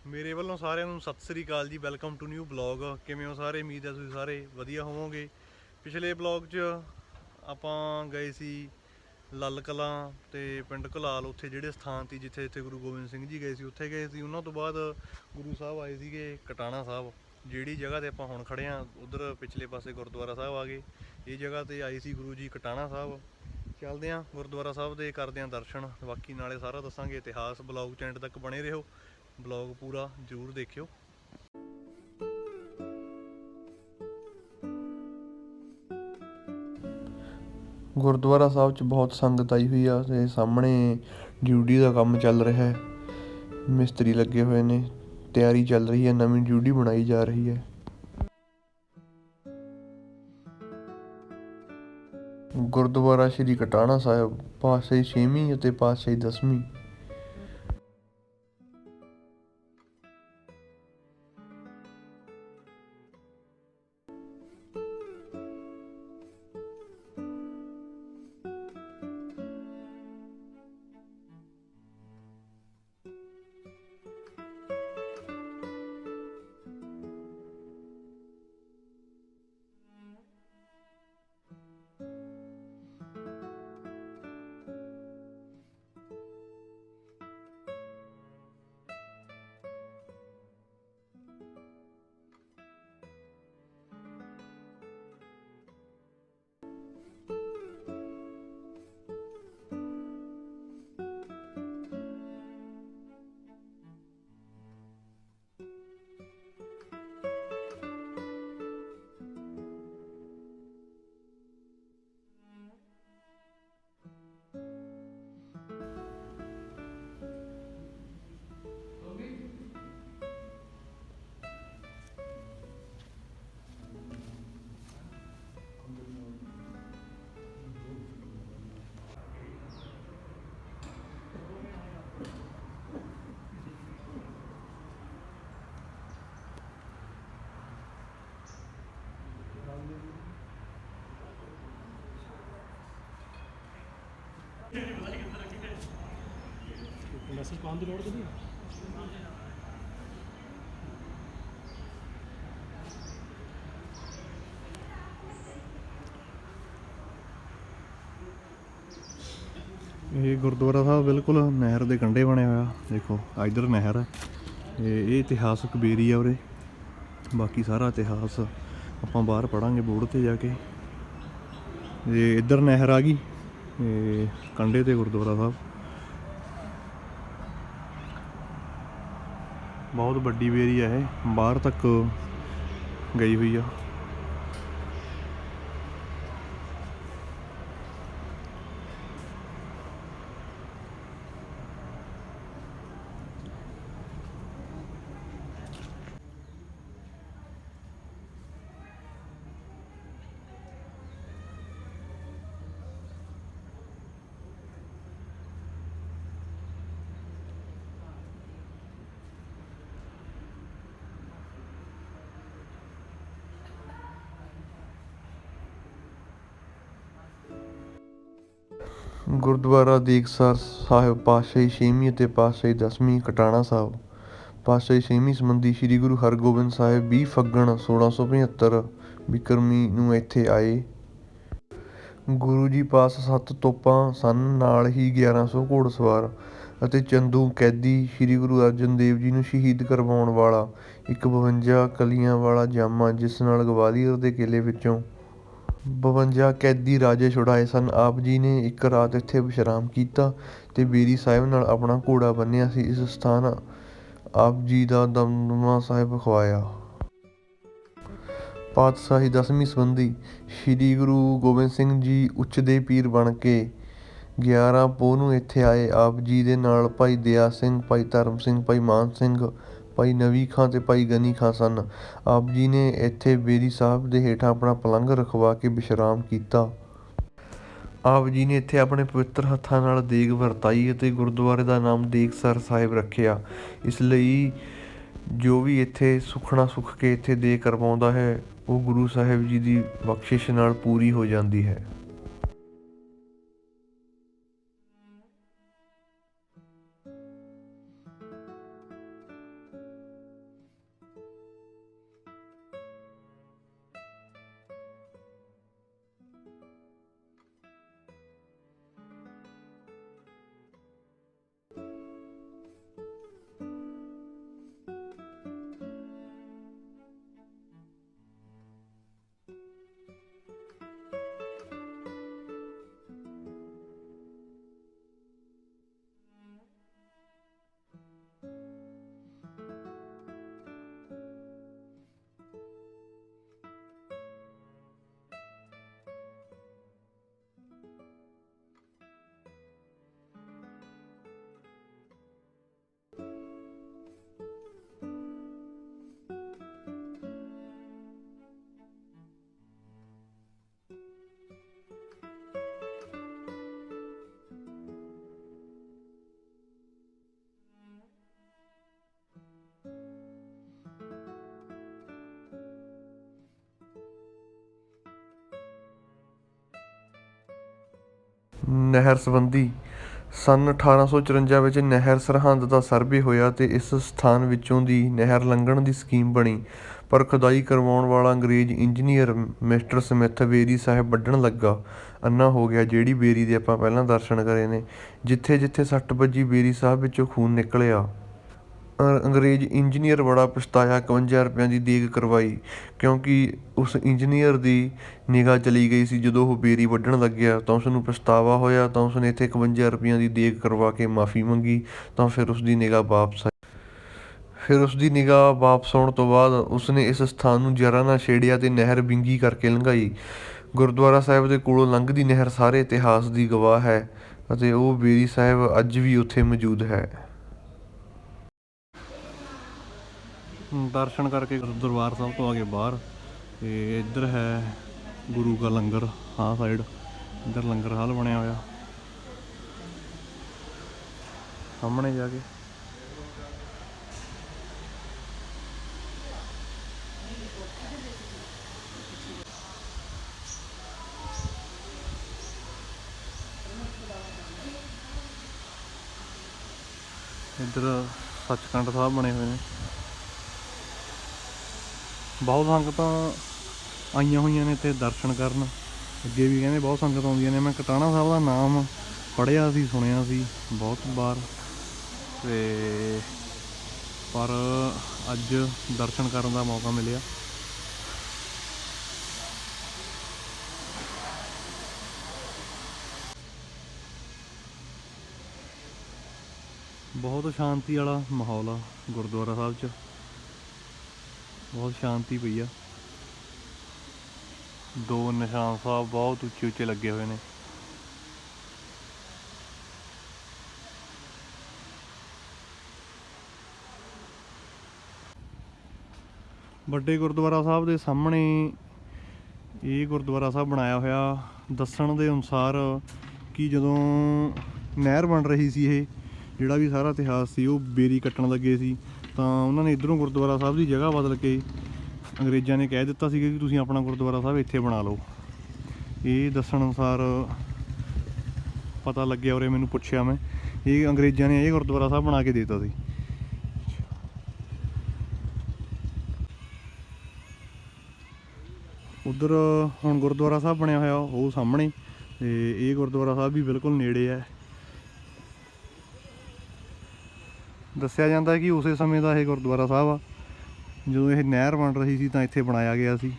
ਮੇਰੇ ਵੱਲੋਂ ਸਾਰਿਆਂ ਨੂੰ ਸਤਿ ਸ੍ਰੀ ਅਕਾਲ ਜੀ। Welcome to new blog. ਕਿਵੇਂ ਹੋ ਸਾਰੇ? ਉਮੀਦ ਹੈ ਤੁਸੀਂ ਸਾਰੇ ਵਧੀਆ ਹੋਵੋਗੇ। ਪਿਛਲੇ ਬਲੌਗ 'ਚ ਆਪਾਂ ਗਏ ਸੀ ਲੱਲ ਕਲਾਂ ਤੇ ਪਿੰਡ ਘਲਾਲ। ਉੱਥੇ ਜਿਹੜੇ ਸਥਾਨ ਸੀ ਜਿੱਥੇ ਜਿੱਥੇ ਗੁਰੂ ਗੋਬਿੰਦ ਸਿੰਘ ਜੀ ਗਏ ਸੀ ਉੱਥੇ ਗਏ ਸੀ। ਉਹਨਾਂ ਤੋਂ ਬਾਅਦ ਗੁਰੂ ਸਾਹਿਬ ਆਏ ਸੀਗੇ ਕਟਾਣਾ ਸਾਹਿਬ। ਜਿਹੜੀ ਜਗ੍ਹਾ 'ਤੇ ਆਪਾਂ ਹੁਣ ਖੜ੍ਹੇ ਹਾਂ ਉੱਧਰ ਪਿਛਲੇ ਪਾਸੇ ਗੁਰਦੁਆਰਾ ਸਾਹਿਬ ਆ ਗਏ। ਇਹ ਜਗ੍ਹਾ 'ਤੇ ਆਏ ਸੀ ਗੁਰੂ ਜੀ ਕਟਾਣਾ ਸਾਹਿਬ। ਚੱਲਦੇ ਹਾਂ ਗੁਰਦੁਆਰਾ ਸਾਹਿਬ ਦੇ, ਕਰਦੇ ਹਾਂ ਦਰਸ਼ਨ। ਬਾਕੀ ਨਾਲੇ ਸਾਰਾ ਦੱਸਾਂਗੇ ਇਤਿਹਾਸ। ਬਲੌਗ 'ਚ ਐਂਡ ਤੱਕ ਬਣੇ ਰਹੋ, ਬਲੌਗ ਪੂਰਾ ਜ਼ਰੂਰ ਦੇਖਿਓ। ਗੁਰਦੁਆਰਾ ਸਾਹਿਬ 'ਚ ਬਹੁਤ ਸੰਗਤ ਆਈ ਹੋਈ ਆ ਤੇ ਸਾਹਮਣੇ ਡਿਊਟੀ ਦਾ ਕੰਮ ਚੱਲ ਰਿਹਾ ਹੈ। ਮਿਸਤਰੀ ਲੱਗੇ ਹੋਏ ਨੇ, ਤਿਆਰੀ ਚੱਲ ਰਹੀ ਹੈ, ਨਵੀਂ ਡਿਊਟੀ ਬਣਾਈ ਜਾ ਰਹੀ ਹੈ। ਗੁਰਦੁਆਰਾ ਸ਼੍ਰੀ ਕਟਾਣਾ ਸਾਹਿਬ, ਪਾਤਸ਼ਾਹੀ 6ਵੀਂ ਅਤੇ ਪਾਤਸ਼ਾਹੀ 10ਵੀਂ। मैसेज पाने की लोड़ तो नहीं। ਇਹ ਗੁਰਦੁਆਰਾ ਸਾਹਿਬ ਬਿਲਕੁਲ ਨਹਿਰ ਦੇ ਕੰਢੇ ਬਣਿਆ ਹੋਇਆ। ਦੇਖੋ ਇੱਧਰ ਨਹਿਰ ਹੈ। ਇਹ ਇਤਿਹਾਸਕ ਬੇਰੀ ਆ ਉਰੇ। ਬਾਕੀ ਸਾਰਾ ਇਤਿਹਾਸ ਆਪਾਂ ਬਾਹਰ ਪੜਾਂਗੇ ਬੋਰਡ 'ਤੇ ਜਾ ਕੇ। ਇਹ ਇੱਧਰ ਨਹਿਰ ਆ ਗਈ, ਇਹ ਕੰਢੇ 'ਤੇ ਗੁਰਦੁਆਰਾ ਸਾਹਿਬ। ਬਹੁਤ ਵੱਡੀ ਬੇਰੀ ਆ, ਇਹ ਬਾਹਰ ਤੱਕ ਗਈ ਹੋਈ ਆ। ਗੁਰਦੁਆਰਾ ਦੀਕਸਰ ਸਾਹਿਬ, ਪਾਤਸ਼ਾਹੀ 6ਵੀਂ ਅਤੇ ਪਾਤਸ਼ਾਹੀ 10ਵੀਂ ਕਟਾਣਾ ਸਾਹਿਬ। ਪਾਤਸ਼ਾਹੀ 6ਵੀਂ ਸੰਬੰਧੀ ਸ੍ਰੀ ਗੁਰੂ ਹਰਗੋਬਿੰਦ ਸਾਹਿਬ 20 ਫੱਗਣ 1675 ਬਿਕਰਮੀ ਨੂੰ ਇੱਥੇ ਆਏ। ਗੁਰੂ ਜੀ ਪਾਸ 7 ਤੋਪਾਂ ਸਨ, ਨਾਲ ਹੀ 1100 ਘੋੜਸਵਾਰ ਅਤੇ ਚੰਦੂ ਕੈਦੀ। ਸ੍ਰੀ ਗੁਰੂ ਅਰਜਨ ਦੇਵ ਜੀ ਨੂੰ ਸ਼ਹੀਦ ਕਰਵਾਉਣ ਵਾਲਾ ਇੱਕ 52 ਕਲੀਆਂ ਵਾਲਾ ਜਾਮਾ, ਜਿਸ ਨਾਲ ਗਵਾਲੀਅਰ ਦੇ ਕਿਲ੍ਹੇ ਵਿੱਚੋਂ 52 ਕੈਦੀ ਰਾਜੇ ਛੁਡਾਏ ਸਨ। ਆਪ ਜੀ ਨੇ ਇੱਕ ਰਾਤ ਇੱਥੇ ਵਿਸ਼ਰਾਮ ਕੀਤਾ ਤੇ ਬੇਰੀ ਸਾਹਿਬ ਨਾਲ ਆਪਣਾ ਘੋੜਾ ਬੰਨ੍ਹਿਆ ਸੀ। ਇਸ ਸਥਾਨ ਆਪ ਜੀ ਦਾ ਦਮਦਮਾ ਸਾਹਿਬ ਖਵਾਇਆ। ਪਾਤਸ਼ਾਹੀ 10ਵੀਂ ਸੰਬੰਧੀ ਸ੍ਰੀ ਗੁਰੂ ਗੋਬਿੰਦ ਸਿੰਘ ਜੀ ਉੱਚਦੇ ਪੀਰ ਬਣ ਕੇ 11 ਪੋਹ ਨੂੰ ਇੱਥੇ ਆਏ। ਆਪ ਜੀ ਦੇ ਨਾਲ ਭਾਈ ਦਇਆ ਸਿੰਘ, ਭਾਈ ਧਰਮ ਸਿੰਘ, ਭਾਈ ਮਾਨ ਸਿੰਘ, ਭਾਈ ਨਵੀ ਖਾਂ ਤੇ ਭਾਈ ਗਨੀ ਖਾਂ ਸਨ। ਆਪ ਜੀ ਨੇ ਇੱਥੇ ਬੇਰੀ ਸਾਹਿਬ ਦੇ ਹੇਠਾਂ ਆਪਣਾ ਪਲੰਘ ਰਖਵਾ ਕੇ ਵਿਸ਼ਰਾਮ ਕੀਤਾ। ਆਪ ਜੀ ਨੇ ਇੱਥੇ ਆਪਣੇ ਪਵਿੱਤਰ ਹੱਥਾਂ ਨਾਲ ਦੇਗ ਵਰਤਾਈ ਅਤੇ ਗੁਰਦੁਆਰੇ ਦਾ ਨਾਮ ਦੀਕਸਰ ਸਾਹਿਬ ਰੱਖਿਆ। ਇਸ ਲਈ ਜੋ ਵੀ ਇੱਥੇ ਸੁਖਣਾ ਸੁੱਖ ਕੇ ਇੱਥੇ ਦੇਗ ਕਰਵਾਉਂਦਾ ਹੈ, ਉਹ ਗੁਰੂ ਸਾਹਿਬ ਜੀ ਦੀ ਬਖਸ਼ਿਸ਼ ਨਾਲ ਪੂਰੀ ਹੋ ਜਾਂਦੀ ਹੈ। ਨਹਿਰ ਸੰਬੰਧੀ ਸੰਨ 1854 ਵਿੱਚ ਨਹਿਰ ਸਰਹੰਦ ਦਾ ਸਰਵੇ ਹੋਇਆ ਤੇ ਇਸ ਸਥਾਨ ਵਿੱਚੋਂ ਦੀ ਨਹਿਰ ਲੰਘਣ ਦੀ ਸਕੀਮ ਬਣੀ, ਪਰ ਖੁਦਾਈ ਕਰਵਾਉਣ ਵਾਲਾ ਅੰਗਰੇਜ਼ ਇੰਜੀਨੀਅਰ ਮਿਸਟਰ ਸਮਿਥ ਬੇਰੀ ਸਾਹਿਬ ਵੱਢਣ ਲੱਗਾ। ਅੰਨਾ ਹੋ ਗਿਆ, ਜਿਹੜੀ ਬੇਰੀ ਦੇ ਆਪਾਂ ਪਹਿਲਾਂ ਦਰਸ਼ਨ ਕਰੇ ਨੇ। ਜਿੱਥੇ ਜਿੱਥੇ ਸੱਟ ਵੱਜੀ, ਬੇਰੀ ਸਾਹਿਬ ਵਿੱਚੋਂ ਖੂਨ ਨਿਕਲਿਆ। ਅੰਗਰੇਜ਼ ਇੰਜੀਨੀਅਰ ਬੜਾ ਪਛਤਾਇਆ। 51 ਰੁਪਇਆਂ ਦੀ ਦੇਗ ਕਰਵਾਈ, ਕਿਉਂਕਿ ਉਸ ਇੰਜੀਨੀਅਰ ਦੀ ਨਿਗਾਹ ਚਲੀ ਗਈ ਸੀ। ਜਦੋਂ ਉਹ ਬੇਰੀ ਵੱਢਣ ਲੱਗਿਆ ਤਾਂ ਉਸਨੂੰ ਪਛਤਾਵਾ ਹੋਇਆ, ਤਾਂ ਉਸਨੇ ਇੱਥੇ 51 ਰੁਪਇਆਂ ਦੀ ਦੇਗ ਕਰਵਾ ਕੇ ਮਾਫ਼ੀ ਮੰਗੀ। ਤਾਂ ਫਿਰ ਉਸਦੀ ਨਿਗਾਹ ਵਾਪਸ ਆਈ। ਫਿਰ ਉਸਦੀ ਨਿਗਾਹ ਵਾਪਸ ਆਉਣ ਤੋਂ ਬਾਅਦ ਉਸਨੇ ਇਸ ਸਥਾਨ ਨੂੰ ਜ਼ਰਾ ਨਾ ਛੇੜਿਆ ਤੇ ਨਹਿਰ ਵਿੰਗੀ ਕਰਕੇ ਲੰਘਾਈ। ਗੁਰਦੁਆਰਾ ਸਾਹਿਬ ਦੇ ਕੋਲੋਂ ਲੰਘਦੀ ਨਹਿਰ ਸਾਰੇ ਇਤਿਹਾਸ ਦੀ ਗਵਾਹ ਹੈ ਅਤੇ ਉਹ ਬੇਰੀ ਸਾਹਿਬ ਅੱਜ ਵੀ ਉੱਥੇ ਮੌਜੂਦ ਹੈ। ਦਰਸ਼ਨ ਕਰਕੇ ਦਰਬਾਰ ਸਾਹਿਬ ਤੋਂ ਆ ਗਏ ਬਾਹਰ, ਤੇ ਇੱਧਰ ਹੈ ਗੁਰੂ ਕਾ ਲੰਗਰ। ਆਹ ਸਾਈਡ ਇੱਧਰ ਲੰਗਰ ਹਾਲ ਬਣਿਆ ਹੋਇਆ, ਸਾਹਮਣੇ ਜਾ ਕੇ। ਇੱਧਰ ਸੱਚਖੰਡ ਸਾਹਿਬ ਬਣੇ ਹੋਏ ਨੇ। ਬਹੁਤ ਸੰਗਤਾਂ ਆਈਆਂ ਹੋਈਆਂ ਨੇ ਇੱਥੇ ਦਰਸ਼ਨ ਕਰਨ। ਅੱਗੇ ਵੀ ਕਹਿੰਦੇ ਬਹੁਤ ਸੰਗਤ ਆਉਂਦੀਆਂ ਨੇ। ਮੈਂ ਕਟਾਣਾ ਸਾਹਿਬ ਦਾ ਨਾਮ ਪੜ੍ਹਿਆ ਸੀ, ਸੁਣਿਆ ਸੀ ਬਹੁਤ ਵਾਰ, ਤੇ ਪਰ ਅੱਜ ਦਰਸ਼ਨ ਕਰਨ ਦਾ ਮੌਕਾ ਮਿਲਿਆ। ਬਹੁਤ ਸ਼ਾਂਤੀ ਵਾਲਾ ਮਾਹੌਲ ਆ ਗੁਰਦੁਆਰਾ ਸਾਹਿਬ 'ਚ, ਬਹੁਤ ਸ਼ਾਂਤੀ ਪਈ ਆ। ਦੋ ਨਿਸ਼ਾਨ ਸਾਹਿਬ ਬਹੁਤ ਉੱਚੇ ਉੱਚੇ ਲੱਗੇ ਹੋਏ ਨੇ। ਵੱਡੇ ਗੁਰਦੁਆਰਾ ਸਾਹਿਬ ਦੇ ਸਾਹਮਣੇ ਇਹ ਗੁਰਦੁਆਰਾ ਸਾਹਿਬ ਬਣਾਇਆ ਹੋਇਆ। ਦੱਸਣ ਦੇ ਅਨੁਸਾਰ ਕਿ ਜਦੋਂ ਨਹਿਰ ਬਣ ਰਹੀ ਸੀ, ਇਹ ਜਿਹੜਾ ਵੀ ਸਾਰਾ ਇਤਿਹਾਸ ਸੀ, ਉਹ ਬੇਰੀ ਕੱਟਣ ਲੱਗੇ ਸੀ, ਤਾਂ ਉਹਨਾਂ ਨੇ ਇੱਧਰੋਂ ਗੁਰਦੁਆਰਾ ਸਾਹਿਬ ਦੀ ਜਗ੍ਹਾ ਬਦਲ ਕੇ ਅੰਗਰੇਜ਼ਾਂ ਨੇ ਕਹਿ ਦਿੱਤਾ ਸੀਗਾ ਕਿ ਤੁਸੀਂ ਆਪਣਾ ਗੁਰਦੁਆਰਾ ਸਾਹਿਬ ਇੱਥੇ ਬਣਾ ਲਓ। ਇਹ ਦੱਸਣ ਅਨੁਸਾਰ ਪਤਾ ਲੱਗਿਆ, ਉਰੇ ਮੈਨੂੰ ਪੁੱਛਿਆ ਮੈਂ, ਇਹ ਅੰਗਰੇਜ਼ਾਂ ਨੇ ਇਹ ਗੁਰਦੁਆਰਾ ਸਾਹਿਬ ਬਣਾ ਕੇ ਦੇ ਦਿੱਤਾ ਸੀ। ਉੱਧਰ ਹੁਣ ਗੁਰਦੁਆਰਾ ਸਾਹਿਬ ਬਣਿਆ ਹੋਇਆ ਉਹ ਸਾਹਮਣੇ, ਤੇ ਇਹ ਗੁਰਦੁਆਰਾ ਸਾਹਿਬ ਵੀ ਬਿਲਕੁਲ ਨੇੜੇ ਹੈ। ਦੱਸਿਆ ਜਾਂਦਾ ਕਿ ਉਸੇ ਸਮੇਂ ਦਾ ਇਹ ਗੁਰਦੁਆਰਾ ਸਾਹਿਬ ਆ, ਜਦੋਂ ਇਹ ਨਹਿਰ ਬਣ ਰਹੀ ਸੀ ਤਾਂ ਇੱਥੇ ਬਣਾਇਆ ਗਿਆ ਸੀ।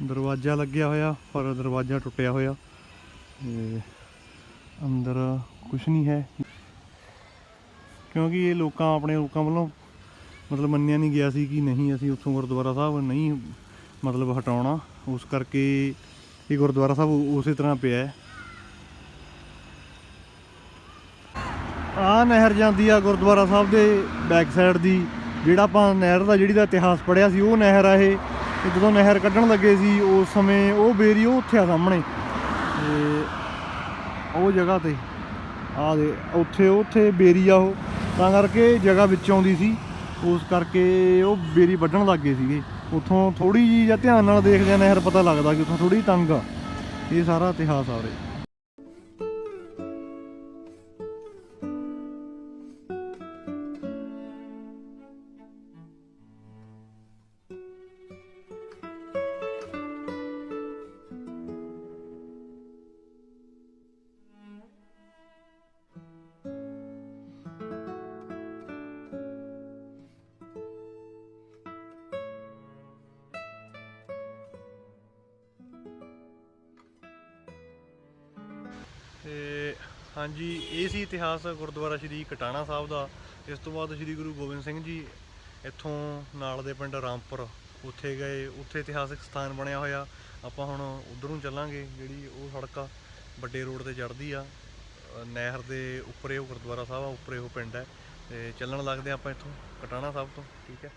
ਦਰਵਾਜ਼ਾ ਲੱਗਿਆ ਹੋਇਆ, ਪਰ ਦਰਵਾਜ਼ਾ ਟੁੱਟਿਆ ਹੋਇਆ, ਤੇ ਅੰਦਰ ਕੁਛ ਨਹੀਂ ਹੈ, ਕਿਉਂਕਿ ਇਹ ਆਪਣੇ ਲੋਕਾਂ ਵੱਲੋਂ ਮਤਲਬ ਮੰਨਿਆ ਨਹੀਂ ਗਿਆ ਸੀ ਕਿ ਨਹੀਂ ਅਸੀਂ ਉੱਥੋਂ ਗੁਰਦੁਆਰਾ ਸਾਹਿਬ ਨਹੀਂ ਮਤਲਬ ਹਟਾਉਣਾ। ਉਸ ਕਰਕੇ ਇਹ ਗੁਰਦੁਆਰਾ ਸਾਹਿਬ ਉਸੇ ਤਰ੍ਹਾਂ ਪਿਆ ਹੈ। ਆਹ ਨਹਿਰ ਜਾਂਦੀ ਆ ਗੁਰਦੁਆਰਾ ਸਾਹਿਬ ਦੇ ਬੈਕ ਸਾਈਡ ਦੀ। ਜਿਹੜਾ ਆਪਾਂ ਨਹਿਰ ਦਾ ਜਿਹੜੀ ਦਾ ਇਤਿਹਾਸ ਪੜ੍ਹਿਆ ਸੀ, ਉਹ ਨਹਿਰ ਆ ਇਹ। ਜਦੋਂ ਨਹਿਰ ਕੱਢਣ ਲੱਗੇ ਸੀ ਉਸ ਸਮੇਂ ਉਹ ਬੇਰੀ ਉਹ ਉੱਥੇ ਆ ਸਾਹਮਣੇ, ਤੇ ਉਹ ਜਗ੍ਹਾ 'ਤੇ ਆ ਦੇ ਉੱਥੇ ਬੇਰੀ ਆ, ਉਹ ਤਾਂ ਕਰਕੇ ਜਗ੍ਹਾ ਵਿੱਚ ਆਉਂਦੀ ਸੀ, ਉਸ ਕਰਕੇ ਉਹ ਬੇਰੀ ਵੱਢਣ ਲੱਗ ਗਏ ਸੀਗੇ। ਉੱਥੋਂ ਥੋੜ੍ਹੀ ਜਿਹੀ ਜਾਂ ਧਿਆਨ ਨਾਲ ਦੇਖਦੇ ਆ ਨਹਿਰ, ਪਤਾ ਲੱਗਦਾ ਕਿ ਉੱਥੋਂ ਥੋੜ੍ਹੀ ਤੰਗ ਆ। ਇਹ ਸਾਰਾ ਇਤਿਹਾਸ ਆ ਉਰੇ। ਤੇ ਹਾਂਜੀ, ਇਹ ਸੀ ਇਤਿਹਾਸ ਗੁਰਦੁਆਰਾ ਸ਼੍ਰੀ ਕਟਾਣਾ ਸਾਹਿਬ ਦਾ। ਇਸ ਤੋਂ ਬਾਅਦ ਸ਼੍ਰੀ ਗੁਰੂ ਗੋਬਿੰਦ ਸਿੰਘ ਜੀ ਇੱਥੋਂ ਨਾਲ ਦੇ ਪਿੰਡ ਰਾਮਪੁਰ ਉੱਥੇ ਗਏ, ਉੱਥੇ ਇਤਿਹਾਸਿਕ ਸਥਾਨ ਬਣਿਆ ਹੋਇਆ। ਆਪਾਂ ਹੁਣ ਉੱਧਰੋਂ ਚੱਲਾਂਗੇ, ਜਿਹੜੀ ਉਹ ਸੜਕ ਆ ਵੱਡੇ ਰੋਡ 'ਤੇ ਚੜ੍ਹਦੀ ਆ ਨਹਿਰ ਦੇ ਉੱਪਰੇ ਉਹ ਗੁਰਦੁਆਰਾ ਸਾਹਿਬ ਆ, ਉੱਪਰੇ ਉਹ ਪਿੰਡ ਹੈ, ਤੇ ਚੱਲਣ ਲੱਗਦੇ ਆਪਾਂ ਇੱਥੋਂ ਕਟਾਣਾ ਸਾਹਿਬ ਤੋਂ। ਠੀਕ ਹੈ।